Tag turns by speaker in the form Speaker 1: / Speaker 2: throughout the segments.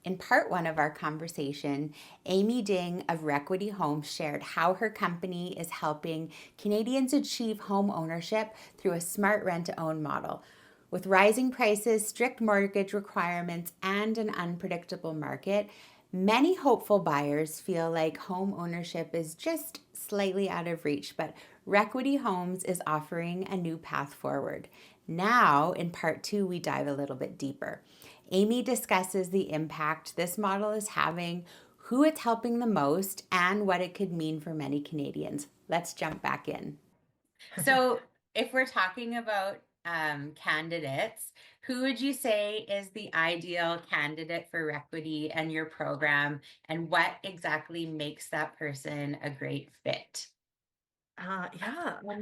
Speaker 1: In part one of our conversation, Amy Ding of Requity Homes shared how her company is helping Canadians achieve home ownership through a smart rent to own model. With rising prices, strict mortgage requirements, and an unpredictable market, many hopeful buyers feel like home ownership is just slightly out of reach, but Requity Homes is offering a new path forward. Now, in part two, we dive a little bit deeper. Amy discusses the impact this model is having, who it's helping the most, and what it could mean for many Canadians. Let's jump back in. So, if we're talking about candidates, who would you say is the ideal candidate for Requity and your program, and what exactly makes that person a great fit?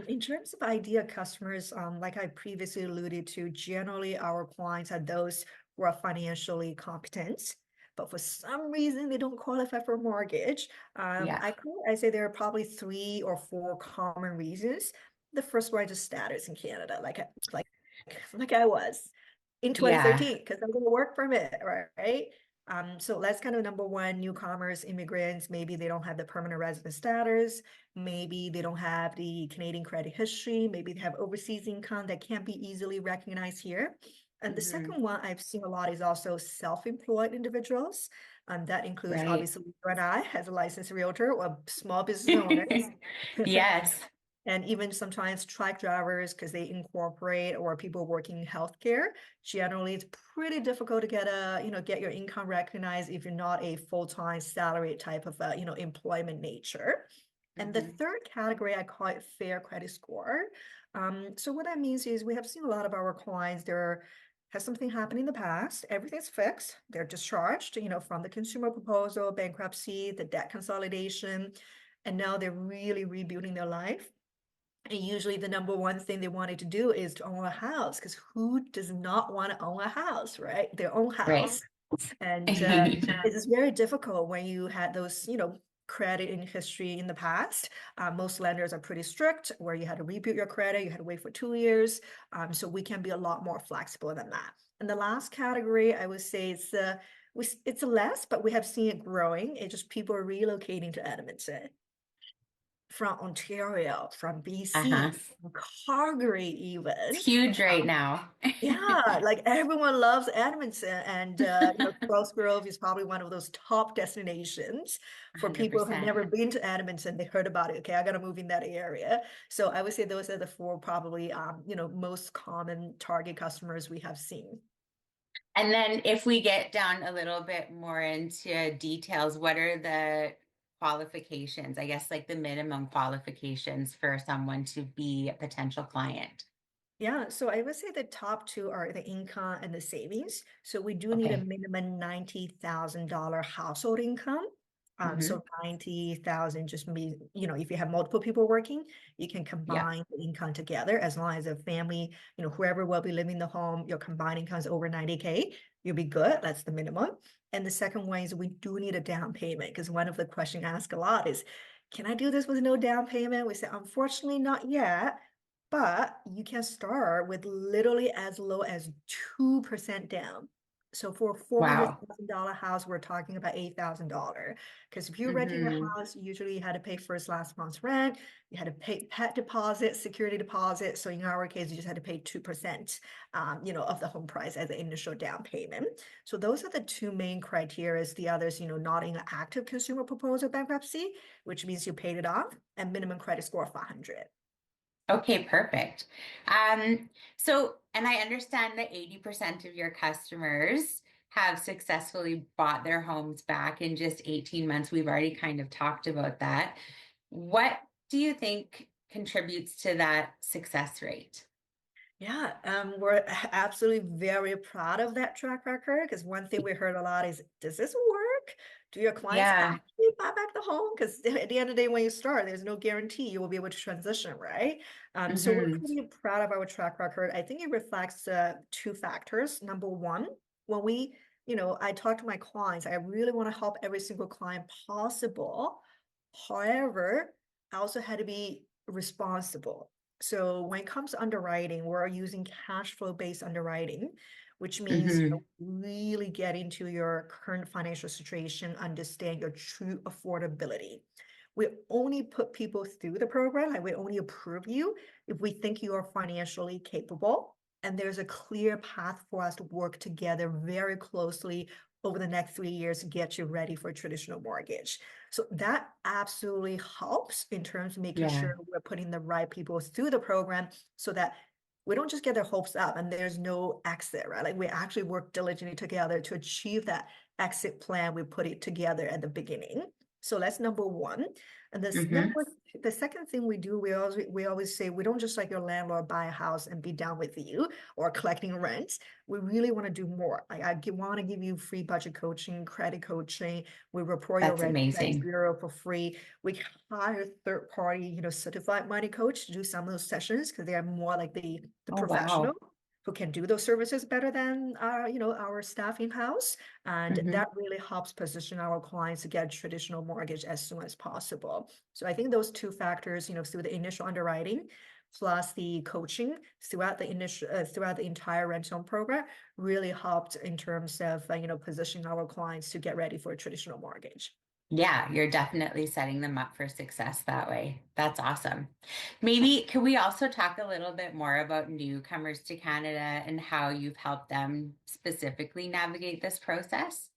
Speaker 2: In terms of ideal customers, like I previously alluded to, generally our clients are those who are financially competent, but for some reason they don't qualify for a mortgage.
Speaker 1: Yeah.
Speaker 2: I say there are probably three or four common reasons. The first one is just status in Canada, like I was in
Speaker 1: Yeah.
Speaker 2: 2013, because I'm going to work permit, right? So that's kind of number one, newcomers, immigrants, maybe they don't have the permanent resident status, maybe they don't have the Canadian credit history, maybe they have overseas income that can't be easily recognized here. And the
Speaker 1: Hmm.
Speaker 2: second one I've seen a lot is also self-employed individuals. That includes
Speaker 1: Right.
Speaker 2: obviously you and I as a licensed realtor or small business owners.
Speaker 1: Yes.
Speaker 2: And even sometimes truck drivers, because they incorporate, or people working in healthcare. Generally, it's pretty difficult to get your income recognized if you're not a full-time salary type of employment nature. And the
Speaker 1: Hmm.
Speaker 2: third category, I call it fair credit score. So what that means is we have seen a lot of our clients, there has something happened in the past, everything's fixed, they're discharged, from the consumer proposal, bankruptcy, the debt consolidation, and now they're really rebuilding their life. And usually the number one thing they wanted to do is to own a house, because who does not want to own a house, right? Their own
Speaker 1: Right.
Speaker 2: house. And it is very difficult when you had those, credit in history in the past. Most lenders are pretty strict, where you had to rebuild your credit, you had to wait for 2 years. So we can be a lot more flexible than that. And the last category, I would say it's less, but we have seen it growing. It's just people are relocating to Edmonton from Ontario, from
Speaker 1: Uh-huh.
Speaker 2: BC, from Calgary
Speaker 1: It's
Speaker 2: even.
Speaker 1: huge right
Speaker 2: Um,
Speaker 1: now.
Speaker 2: yeah, like everyone loves Edmonton, and Spruce Grove is probably one of those top destinations for people who have
Speaker 1: 100%.
Speaker 2: never been to Edmonton. They heard about it. Okay, I got to move in that area. So I would say those are the four probably most common target customers we have seen.
Speaker 1: And then if we get down a little bit more into details, what are the qualifications? I guess like the minimum qualifications for someone to be a potential client.
Speaker 2: Yeah, so I would say the top two are the income and the savings. So we do need a
Speaker 1: Okay.
Speaker 2: minimum $90,000 household income.
Speaker 1: Hmm.
Speaker 2: So 90,000 just means, if you have multiple people working, you can
Speaker 1: Yeah.
Speaker 2: combine the income together as long as a family, whoever will be living in the home, your combined income is over 90K, you'll be good. That's the minimum. And the second one is we do need a down payment, because one of the questions asked a lot is, can I do this with no down payment? We say, unfortunately, not yet. But you can start with literally as low as 2% down. So for a
Speaker 1: Wow.
Speaker 2: $400,000 house, we're talking about $8,000. Because if you're renting a
Speaker 1: Hmm.
Speaker 2: house, usually you had to pay first, last month's rent, you had to pay pet deposit, security deposit. So in our case, you just had to pay 2%, of the home price as the initial down payment. So those are the two main criteria. The others, not in an active consumer proposal bankruptcy, which means you paid it off, and minimum credit score of 500.
Speaker 1: Okay, perfect. And I understand that 80% of your customers have successfully bought their homes back in just 18 months. We've already kind of talked about that. What do you think contributes to that success rate?
Speaker 2: Yeah, we're absolutely very proud of that track record, because one thing we heard a lot is, does this work? Do your clients
Speaker 1: Yeah.
Speaker 2: actually buy back the home? Because at the end of the day, when you start, there's no guarantee you will be able to transition, right? So we're
Speaker 1: Hmm.
Speaker 2: pretty proud of our track record. I think it reflects two factors. Number one, when I talk to my clients, I really want to help every single client possible. However, I also had to be responsible. So when it comes to underwriting, we're using cash flow based underwriting, which means,
Speaker 1: Hmm.
Speaker 2: really get into your current financial situation, understand your true affordability. We only put people through the program, like we only approve you if we think you are financially capable. And there's a clear path for us to work together very closely over the next 3 years to get you ready for a traditional mortgage. So that absolutely helps in terms of making
Speaker 1: Yeah.
Speaker 2: sure we're putting the right people through the program so that we don't just get their hopes up and there's no exit, right? Like we actually work diligently together to achieve that exit plan. We put it together at the beginning. So that's number one. And
Speaker 1: Hmm.
Speaker 2: the second thing we do, we always say we don't just like your landlord buy a house and be done with you or collecting rent. We really want to do more. Like want to give you free budget coaching, credit coaching. We report your
Speaker 1: That's
Speaker 2: red credit
Speaker 1: amazing.
Speaker 2: bureau for free. We hire third party, certified money coach to do some of those sessions because they are more like the
Speaker 1: Oh,
Speaker 2: professional
Speaker 1: wow.
Speaker 2: who can do those services better than our staff in house. And
Speaker 1: Hmm.
Speaker 2: that really helps position our clients to get a traditional mortgage as soon as possible. So I think those two factors, through the initial underwriting plus the coaching throughout the entire rent home program really helped in terms of positioning our clients to get ready for a traditional mortgage.
Speaker 1: Yeah, you're definitely setting them up for success that way. That's awesome. Maybe can we also talk a little bit more about newcomers to Canada and how you've helped them specifically navigate this process?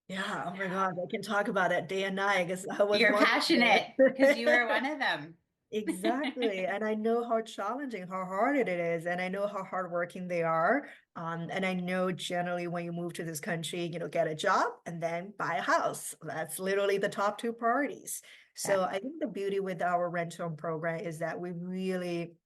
Speaker 2: Yeah, oh my God, I can talk about it day and night because I was
Speaker 1: You're
Speaker 2: one of
Speaker 1: passionate because you are
Speaker 2: them.
Speaker 1: one of them.
Speaker 2: Exactly. And I know how challenging, how hard it is. And I know how hardworking they are. And I know generally when you move to this country, get a job and then buy a house. That's literally the top two priorities.
Speaker 1: Yeah.
Speaker 2: So I think the beauty with our rent home program is that we really,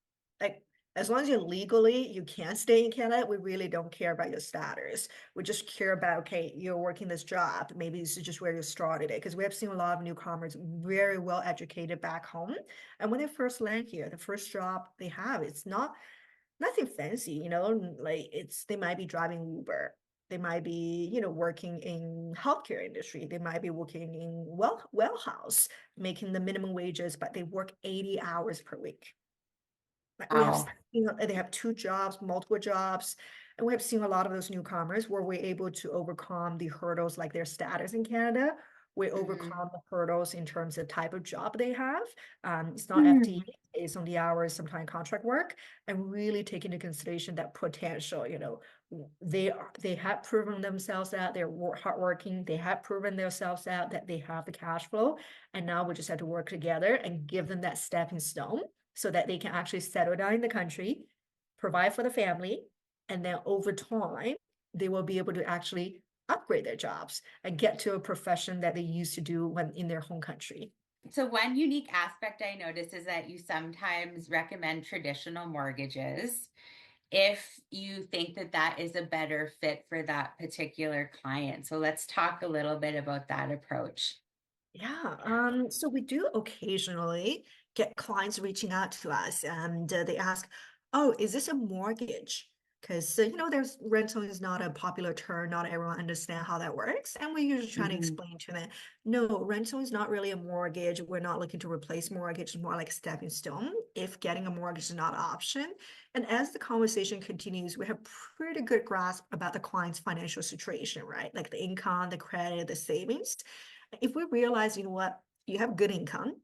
Speaker 2: like, as long as you're legally, you can stay in Canada, we really don't care about your status. We just care about, okay, you're working this job. Maybe this is just where you started it. Because we have seen a lot of newcomers very well educated back home. And when they first land here, the first job they have, it's nothing fancy, like they might be driving Uber. They might be, working in healthcare industry. They might be working in well house, making the minimum wages, but they work 80 hours per week. Like we have,
Speaker 1: Wow.
Speaker 2: they have two jobs, multiple jobs, and we have seen a lot of those newcomers where we're able to overcome the hurdles like their status in Canada. We
Speaker 1: Hmm.
Speaker 2: overcome the hurdles in terms of type of job they have. It's not
Speaker 1: Hmm.
Speaker 2: FTE, it's on the hours, sometimes contract work, and really take into consideration that potential. They have proven themselves out. They're hardworking. They have proven themselves out that they have the cash flow, and now we just have to work together and give them that stepping stone so that they can actually settle down in the country, provide for the family, and then over time, they will be able to actually upgrade their jobs and get to a profession that they used to do when in their home country.
Speaker 1: So one unique aspect I notice is that you sometimes recommend traditional mortgages if you think that that is a better fit for that particular client. So let's talk a little bit about that approach.
Speaker 2: Yeah, so we do occasionally get clients reaching out to us and they ask, "Oh, is this a mortgage?" Because there's rental is not a popular term. Not everyone understand how that works, and we usually try to
Speaker 1: Hmm.
Speaker 2: explain to them, no, rental is not really a mortgage. We're not looking to replace mortgage, it's more like a stepping stone if getting a mortgage is not an option. And as the conversation continues, we have pretty good grasp about the client's financial situation, right? Like the income, the credit, the savings. If we realize, what, you have good income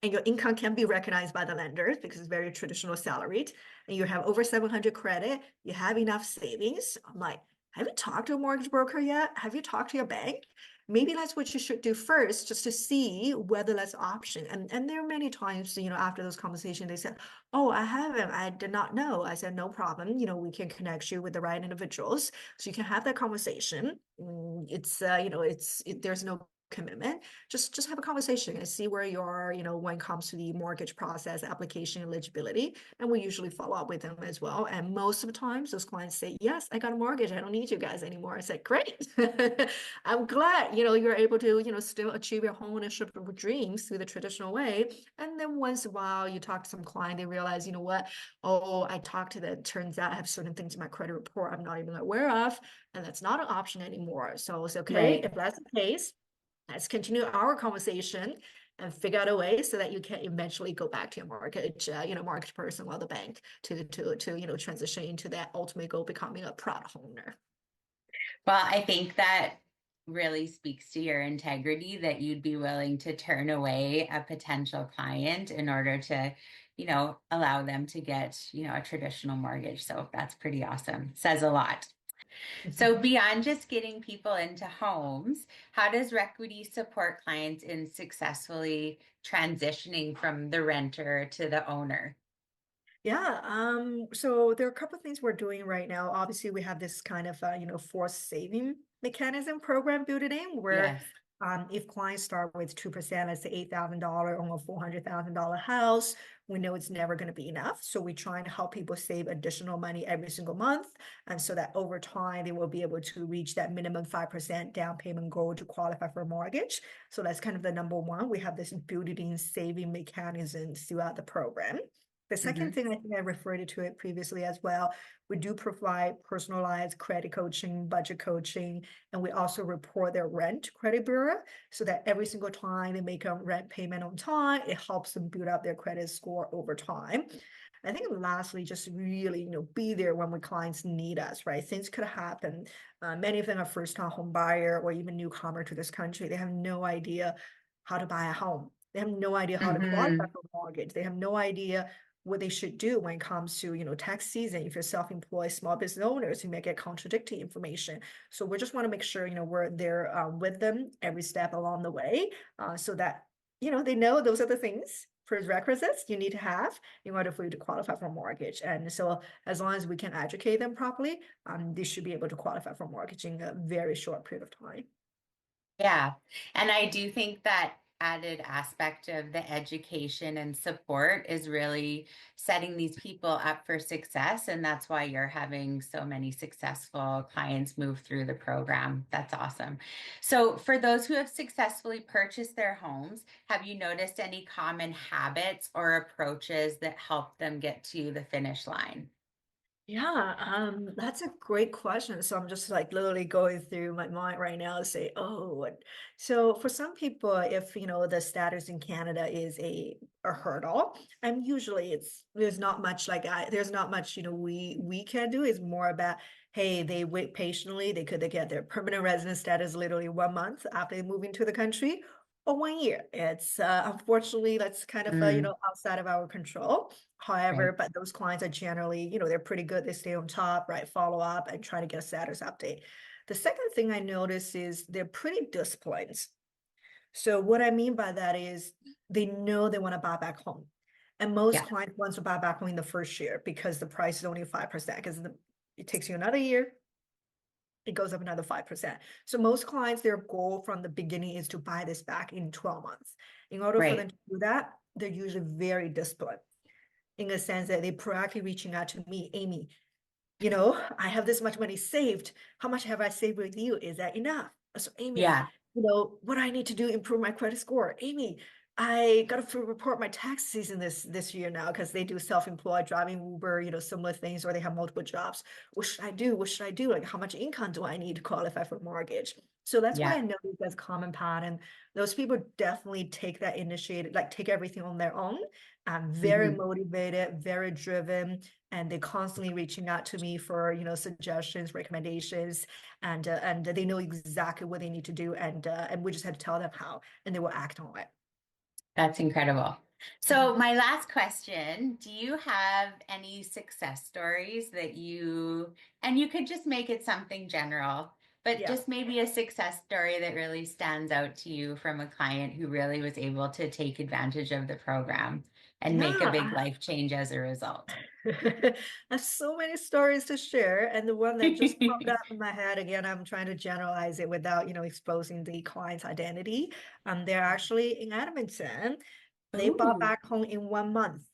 Speaker 2: and your income can be recognized by the lenders because it's very traditional salaried, and you have over 700 credit, you have enough savings. I'm like, have you talked to a mortgage broker yet? Have you talked to your bank? Maybe that's what you should do first, just to see whether that's an option. And there are many times, after those conversations, they said, "Oh, I haven't. I did not know." I said, "No problem. We can connect you with the right individuals, so you can have that conversation." There's no commitment. Just have a conversation and see where you are, when it comes to the mortgage process, application eligibility. And we usually follow up with them as well. And most of the times those clients say, "Yes, I got a mortgage. I don't need you guys anymore." I said, "Great." I'm glad, you're able to, still achieve your homeownership dreams through the traditional way. And then once in a while you talk to some client, they realize, what? Oh, I talked to that. Turns out I have certain things in my credit report I'm not even aware of. And that's not an option anymore. So it's okay.
Speaker 1: Right.
Speaker 2: If that's the case, let's continue our conversation. and figure out a way so that you can eventually go back to your mortgage, mortgage person or the bank to transition into that ultimate goal, becoming a proud homeowner.
Speaker 1: Well, I think that really speaks to your integrity that you'd be willing to turn away a potential client in order to, allow them to get, a traditional mortgage. So that's pretty awesome. Says a lot. So beyond just getting people into homes, how does Requity support clients in successfully transitioning from the renter to the owner?
Speaker 2: Yeah, so there are a couple of things we're doing right now. Obviously, we have this kind of forced saving mechanism program built in where
Speaker 1: Yes.
Speaker 2: if clients start with 2%, let's say $8,000 on a $400,000 house, we know it's never going to be enough. So we try and help people save additional money every single month. And so that over time, they will be able to reach that minimum 5% down payment goal to qualify for a mortgage. So that's kind of the number one. We have this built-in saving mechanisms throughout the program. The second
Speaker 1: Hmm.
Speaker 2: thing, I think I referred to it previously as well, we do provide personalized credit coaching, budget coaching, and we also report their rent credit bureau so that every single time they make a rent payment on time, it helps them build up their credit score over time. I think lastly, just really, be there when our clients need us, right? Things could happen. Many of them are first-time home buyer or even newcomer to this country. They have no idea how to buy a home. They have no idea how to qualify
Speaker 1: Hmm.
Speaker 2: for a mortgage. They have no idea what they should do when it comes to tax season. If you're self-employed small business owners, you may get contradicting information. So we just want to make sure we're there with them every step along the way, so that they know those are the things, prerequisites you need to have in order for you to qualify for a mortgage. And so as long as we can educate them properly, they should be able to qualify for a mortgage in a very short period of time.
Speaker 1: Yeah. And I do think that added aspect of the education and support is really setting these people up for success. And that's why you're having so many successful clients move through the program. That's awesome. So, for those who have successfully purchased their homes, have you noticed any common habits or approaches that help them get to the finish line?
Speaker 2: Yeah, that's a great question. So I'm just like literally going through my mind right now to say, oh, what? So for some people, if the status in Canada is a hurdle, and usually there's not much there's not much we can do. It's more about, hey, they wait patiently. They get their permanent resident status literally 1 month after they move into the country, or 1 year. It's unfortunately that's kind of
Speaker 1: Mm,
Speaker 2: outside of our control. However,
Speaker 1: right.
Speaker 2: but those clients are generally, they're pretty good. They stay on top, right? Follow up and try to get a status update. The second thing I notice is they're pretty disciplined. So what I mean by that is they know they want to buy back home. And most
Speaker 1: Yeah.
Speaker 2: clients want to buy back home in the first year because the price is only 5%, because it takes you another year, it goes up another 5%. So most clients, their goal from the beginning is to buy this back in 12 months. In order for them
Speaker 1: Right.
Speaker 2: to do that, they're usually very disciplined in a sense that they proactively reaching out to me, Amy, I have this much money saved. How much have I saved with you? Is that enough? So, Amy,
Speaker 1: Yeah.
Speaker 2: what do I need to do to improve my credit score? Amy, I got to report my tax season this year now because they do self-employed driving Uber, similar things, or they have multiple jobs. What should I do? What should I do? Like, how much income do I need to qualify for a mortgage? So that's what
Speaker 1: Yeah.
Speaker 2: I know that's common pattern. Those people definitely take that initiative, like take everything on their own. I'm very
Speaker 1: Hmm.
Speaker 2: motivated, very driven, and they're constantly reaching out to me for suggestions, recommendations, and they know exactly what they need to do, and we just had to tell them how, and they will act on it.
Speaker 1: That's incredible. So,
Speaker 2: Mhm.
Speaker 1: my last question, do you have any success stories and you could just make it something general, but
Speaker 2: Yeah,
Speaker 1: just maybe a success story that really stands out to you from a client who really was able to take advantage of the program and make a big
Speaker 2: yeah.
Speaker 1: life change as a result?
Speaker 2: I have so many stories to share, and the one that just popped up in my head again, I'm trying to generalize it without exposing the client's identity. They're actually in Edmonton. They bought
Speaker 1: Ooh.
Speaker 2: back home in 1 month.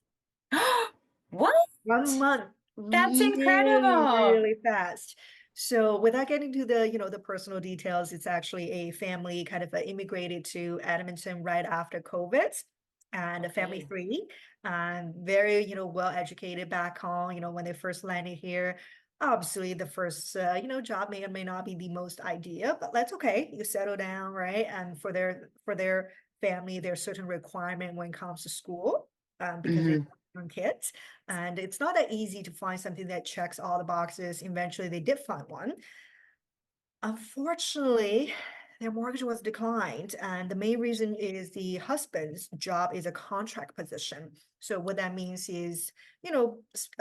Speaker 1: What?
Speaker 2: 1 month,
Speaker 1: That's
Speaker 2: really,
Speaker 1: incredible.
Speaker 2: really fast. So without getting to the personal details, it's actually a family kind of immigrated to Edmonton right after COVID, and a family
Speaker 1: Okay.
Speaker 2: three, very, well educated back home, when they first landed here. Obviously, the first, job may or may not be the most ideal, but that's okay. You settle down, right? And for their family, there's certain requirement when it comes to school, because they
Speaker 1: Hmm.
Speaker 2: have young kids, and it's not that easy to find something that checks all the boxes. Eventually, they did find one. Unfortunately, their mortgage was declined, and the main reason is the husband's job is a contract position. So what that means is,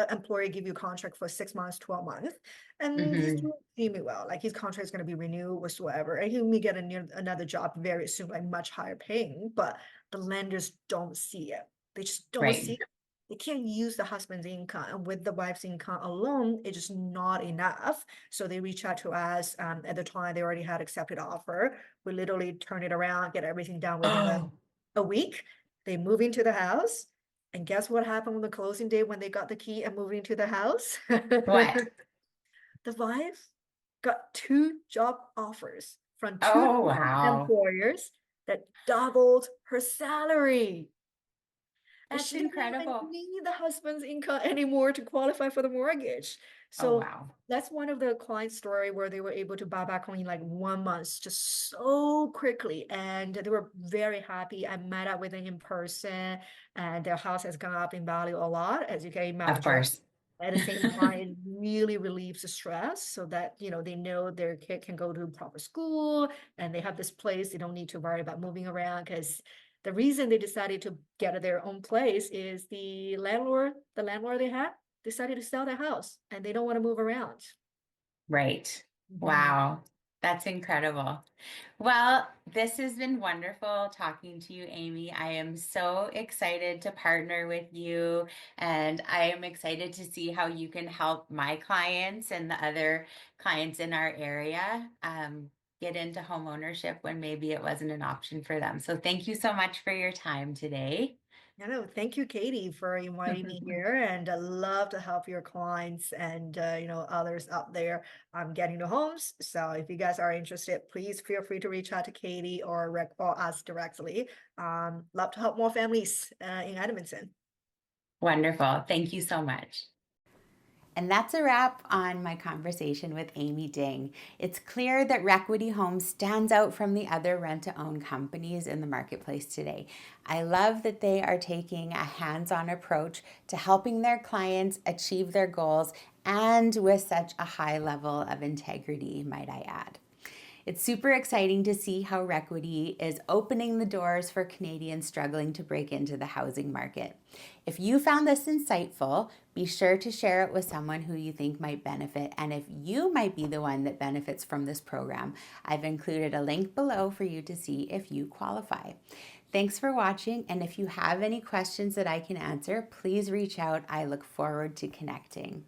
Speaker 2: employer give you a contract for 6 months, 12 months, and he's
Speaker 1: Hmm.
Speaker 2: doing extremely well. Like his contract is going to be renewed whatsoever, and he may get another job very soon, like much higher paying. But the lenders don't see it. They just don't see
Speaker 1: Right.
Speaker 2: it. They can't use the husband's income, and with the wife's income alone, it's just not enough. So they reach out to us. At the time, they already had accepted offer. We literally turn it around, get everything done within
Speaker 1: Oh,
Speaker 2: a week. They move into the house. And guess what happened on the closing day when they got the key and moved into the house?
Speaker 1: what?
Speaker 2: The wife got two job offers from two
Speaker 1: Oh,
Speaker 2: different
Speaker 1: wow.
Speaker 2: employers that doubled her salary. And
Speaker 1: That's
Speaker 2: she didn't even
Speaker 1: incredible.
Speaker 2: need the husband's income anymore to qualify for the mortgage.
Speaker 1: Oh,
Speaker 2: So
Speaker 1: wow.
Speaker 2: that's one of the client story where they were able to buy back home in like 1 month, just so quickly. And they were very happy. I met up with them in person, and their house has gone up in value a lot, as you can
Speaker 1: Of
Speaker 2: imagine.
Speaker 1: course.
Speaker 2: At the same time, it really relieves the stress so that, they know their kid can go to proper school and they have this place. They don't need to worry about moving around, because the reason they decided to get their own place is the landlord they had decided to sell their house and they don't want to move around.
Speaker 1: Right.
Speaker 2: Mhm.
Speaker 1: Wow. That's incredible. Well, this has been wonderful talking to you, Amy. I am so excited to partner with you, and I am excited to see how you can help my clients and the other clients in our area get into home ownership when maybe it wasn't an option for them. So, thank you so much for your time today.
Speaker 2: Thank you, Katie, for inviting me here, and I love to help your clients and others out there getting the homes. So if you guys are interested, please feel free to reach out to Katie or us directly. Love to help more families in Edmonton.
Speaker 1: Wonderful. Thank you so much. And that's a wrap on my conversation with Amy Ding. It's clear that Requity Homes stands out from the other rent to own companies in the marketplace today. I love that they are taking a hands on approach to helping their clients achieve their goals and with such a high level of integrity, might I add. It's super exciting to see how Requity is opening the doors for Canadians struggling to break into the housing market. If you found this insightful, be sure to share it with someone who you think might benefit. And if you might be the one that benefits from this program, I've included a link below for you to see if you qualify. Thanks for watching. And if you have any questions that I can answer, please reach out. I look forward to connecting.